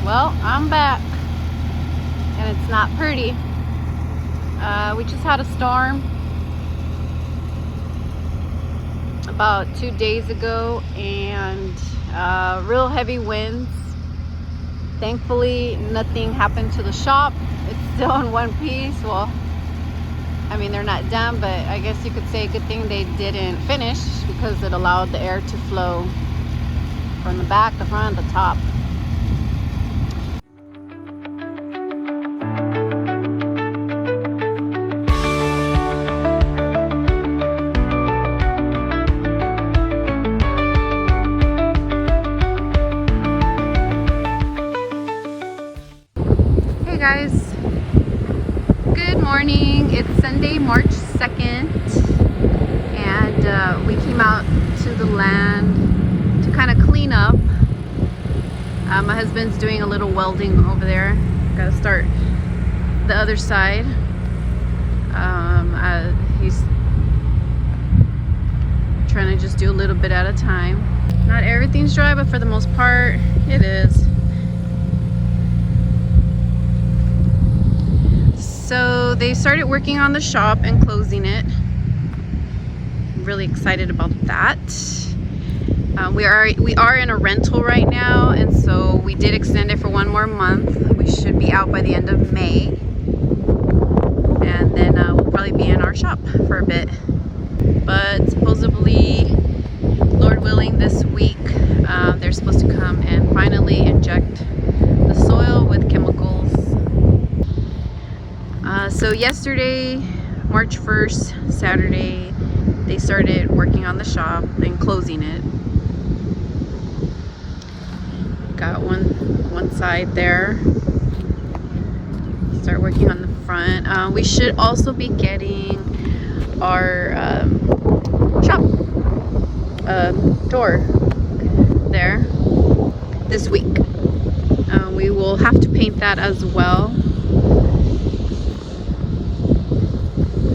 Well, I'm back, and it's not pretty. We just had a storm about 2 days ago, and real heavy winds. Thankfully, nothing happened to the shop. It's still in one piece. Well, I mean, they're not done, but I guess you could say a good thing they didn't finish, because it allowed the air to flow from the back, the front, the top. Hey guys, good morning. It's Sunday, March 2nd, and we came out to the land to kind of clean up. My husband's doing a little welding over there. Gotta start the other side. He's trying to just do a little bit at a time. Not everything's dry, but for the most part, it is. So they started working on the shop and closing it. I'm really excited about that. We are in a rental right now, and so we did extend it for 1 more month. We should be out by the end of May, and then we'll probably be in our shop for a bit. But supposedly, Lord willing, this week they're supposed to come and finally inject the soil with chemicals. So yesterday, March 1st, Saturday, they started working on the shop and closing it. Got one side there. Start working on the front. We should also be getting our shop door there this week. We will have to paint that as well.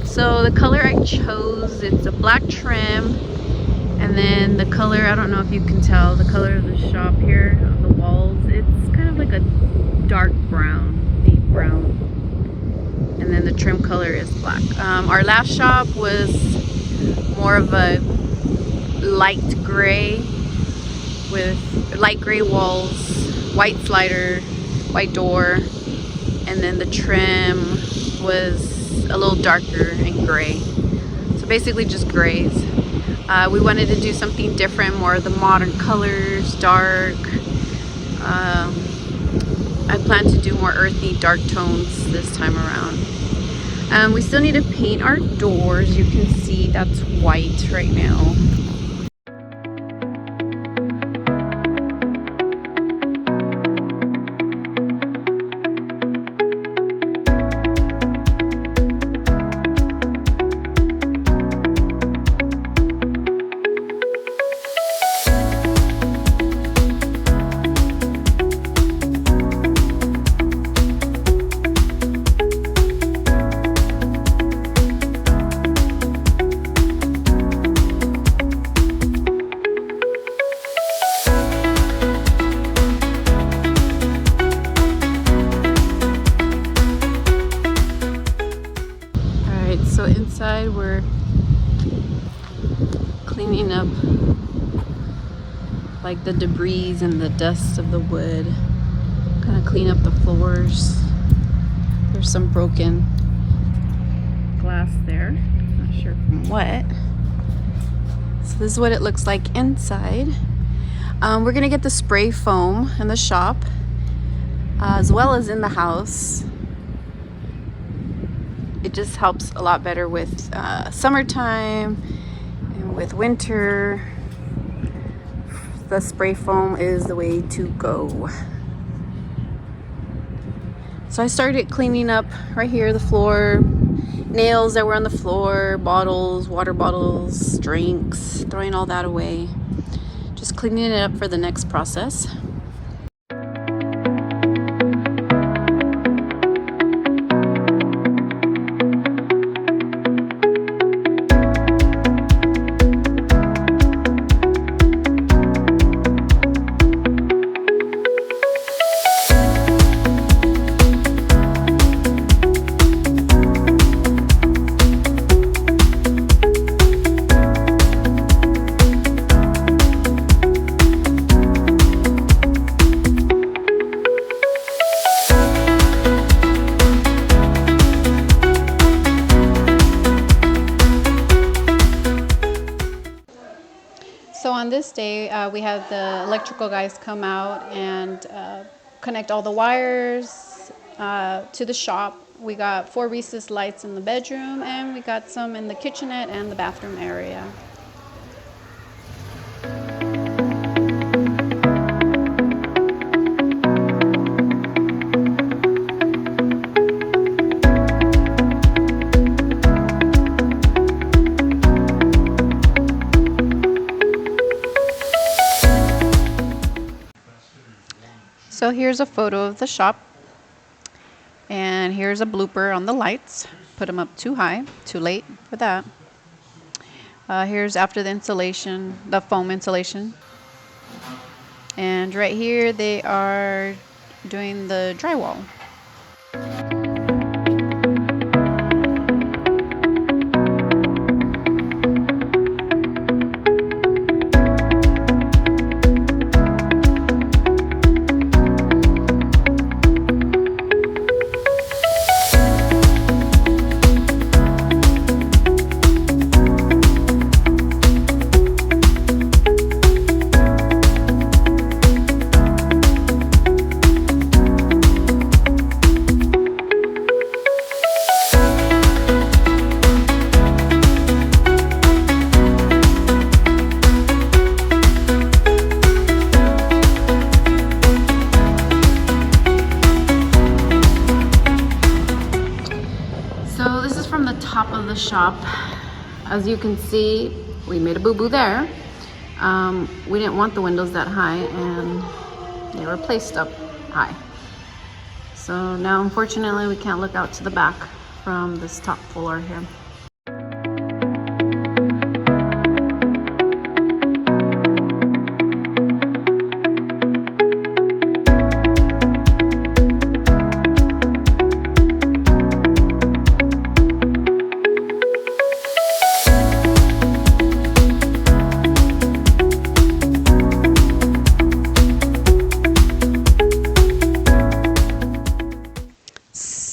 So the color I chose, it's a black trim, and then the color, I don't know if you can tell, the color of the shop here, of the walls, it's kind of like a dark brown, deep brown, and then the trim color is black. Our last shop was more of a light gray, with light gray walls, white slider, white door, and then the trim was a little darker and gray. So basically just grays. We wanted to do something different, more of the modern colors, dark. I plan to do more earthy, dark tones this time around. We still need to paint our doors. You can see that's white right now. So inside we're cleaning up like the debris and the dust of the wood. Kind of clean up the floors. There's some broken glass there. Not sure from what. So this is what it looks like inside. We're gonna get the spray foam in the shop as well as in the house. It just helps a lot better with summertime and with winter. The spray foam is the way to go. So I started cleaning up right here, the floor, nails that were on the floor, bottles, water bottles, drinks, throwing all that away. Just cleaning it up for the next process. first day, we had the electrical guys come out and connect all the wires to the shop. We got 4 recessed lights in the bedroom, and we got some in the kitchenette and the bathroom area. So here's a photo of the shop, and here's a blooper on the lights. Put them up too high, too late for that. Here's after the installation, the foam insulation. And right here they are doing the drywall. So this is from the top of the shop. As you can see, we made a boo-boo there. We didn't want the windows that high, and they were placed up high. So now, unfortunately, we can't look out to the back from this top floor here.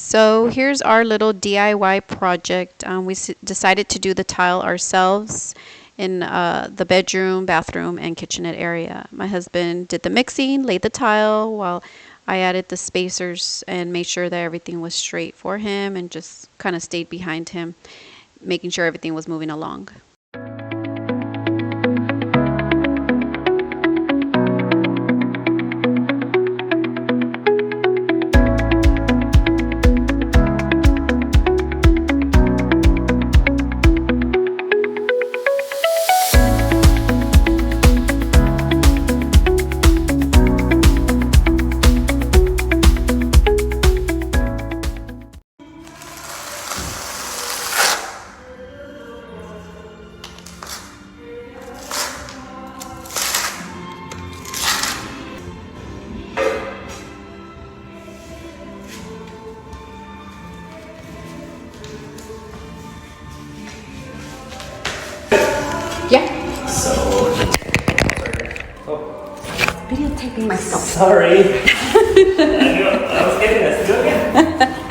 So here's our little DIY project. We decided to do the tile ourselves in the bedroom, bathroom, and kitchenette area. My husband did the mixing, laid the tile, while I added the spacers and made sure that everything was straight for him, and just kind of stayed behind him, making sure everything was moving along. Yeah. So, Videotaping myself. sorry. I was getting this. Do it again.